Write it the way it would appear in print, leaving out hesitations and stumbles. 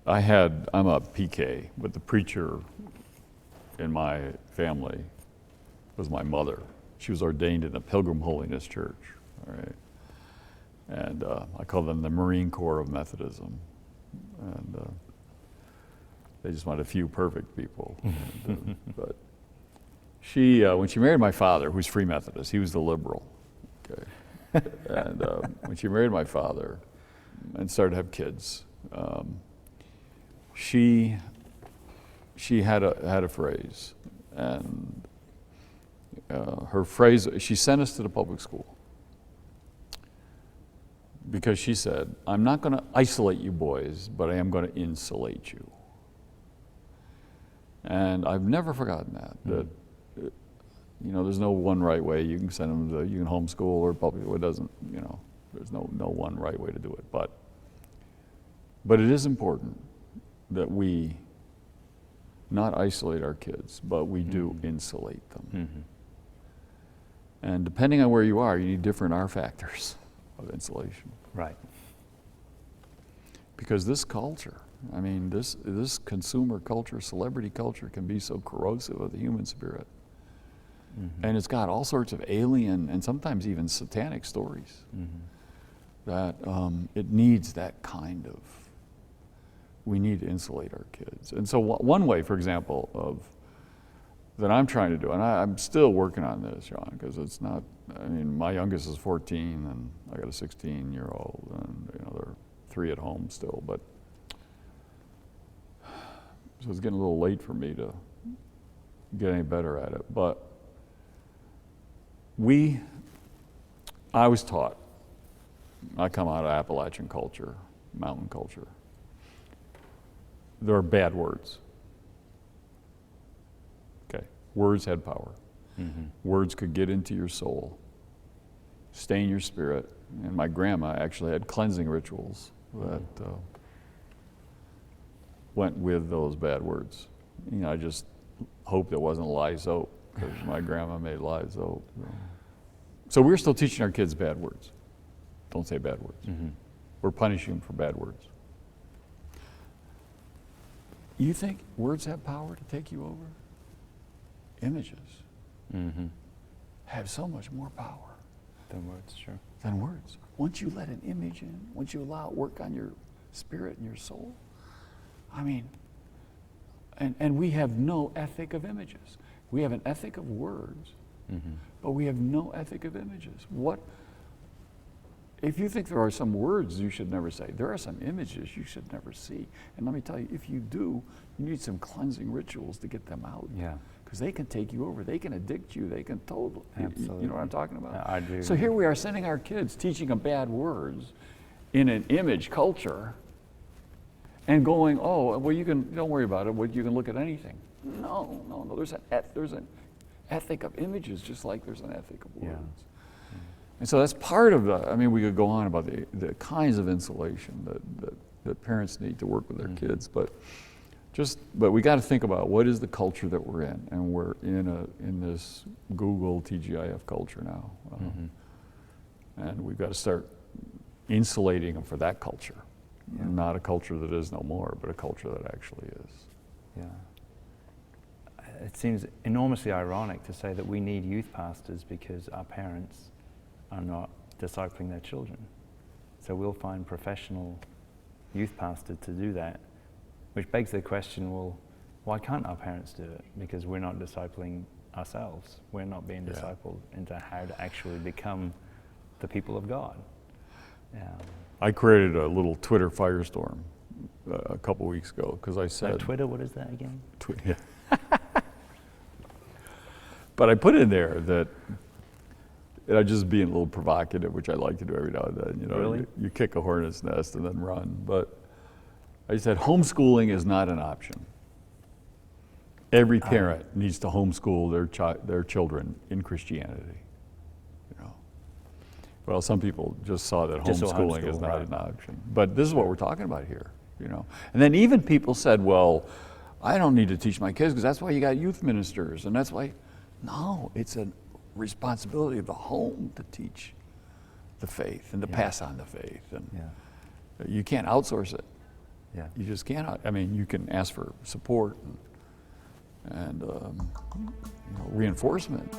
I'm a PK, but the preacher in my family was my mother. She was ordained in the Pilgrim Holiness Church, all right? And I call them the Marine Corps of Methodism. And they just want a few perfect people. But she, when she married my father, who's Free Methodist, he was the liberal, okay? And when she married my father and started to have kids, she had a phrase, and her phrase, she sent us to the public school because she said, I'm not going to isolate you boys, but I am going to insulate you. And I've never forgotten that, you know, there's no one right way. You can send them to, you can homeschool or public, it doesn't, you know, there's no one right way to do it. But it is important that we not isolate our kids, but we do insulate them. And depending on where you are, you need different R factors of insulation. Right. Because this culture, I mean, this consumer culture, celebrity culture can be so corrosive of the human spirit. And it's got all sorts of alien and sometimes even satanic stories that it needs that kind of, we need to insulate our kids. And so one way, for example, that I'm trying to do, and I'm still working on this, Sean, because it's not, I mean, my youngest is 14 and I got a 16-year-old and, you know, there are 3 at home still, but so it's getting a little late for me to get any better at it. But I was taught, I come out of Appalachian culture, mountain culture, there are bad words. Okay, words had power. Words could get into your soul, stain your spirit, and my grandma actually had cleansing rituals that went with those bad words. You know, I just hoped it wasn't lye soap, because my grandma made lye soap. So we're still teaching our kids bad words. Don't say bad words. We're punishing them for bad words. You think words have power to take you over? Images have so much more power Than words, sure. than words. Once you let an image in, once you allow it to work on your spirit and your soul, I mean, and we have no ethic of images. We have an ethic of words, but we have no ethic of images. What, if you think there are some words you should never say, there are some images you should never see. And let me tell you, if you do, you need some cleansing rituals to get them out. Yeah. Because they can take you over, they can addict you, they can totally, Absolutely. you know what I'm talking about? I do. So here we are sending our kids, teaching them bad words in an image culture, and going, oh, well, don't worry about it, well, you can look at anything. No, there's an ethic of images, just like there's an ethic of words. Yeah. And so that's part of the, I mean, we could go on about the kinds of insulation that parents need to work with their kids, but we got to think about what is the culture that we're in, and we're in this Google TGIF culture now, and we've got to start insulating them for that culture, not a culture that is no more, but a culture that actually is. Yeah. It seems enormously ironic to say that we need youth pastors because our parents are not discipling their children. So we'll find professional youth pastors to do that, which begs the question, well, why can't our parents do it? Because we're not discipling ourselves. We're not being discipled into how to actually become the people of God. I created a little Twitter firestorm a couple weeks ago because I said... Twitter, what is that again? Twitter. But I put in there that, and I'm just being a little provocative, which I like to do every now and then. You know, Really? you kick a hornet's nest and then run. But I said homeschooling is not an option. Every parent needs to homeschool their children in Christianity. You know, well, some people just saw that homeschooling is not an option. But this is what we're talking about here. You know, and then even people said, well, I don't need to teach my kids because that's why you got youth ministers, and that's why. No, it's a responsibility of the home to teach the faith and to pass on the faith, and you can't outsource it. Yeah. You just cannot. I mean, you can ask for support and reinforcement,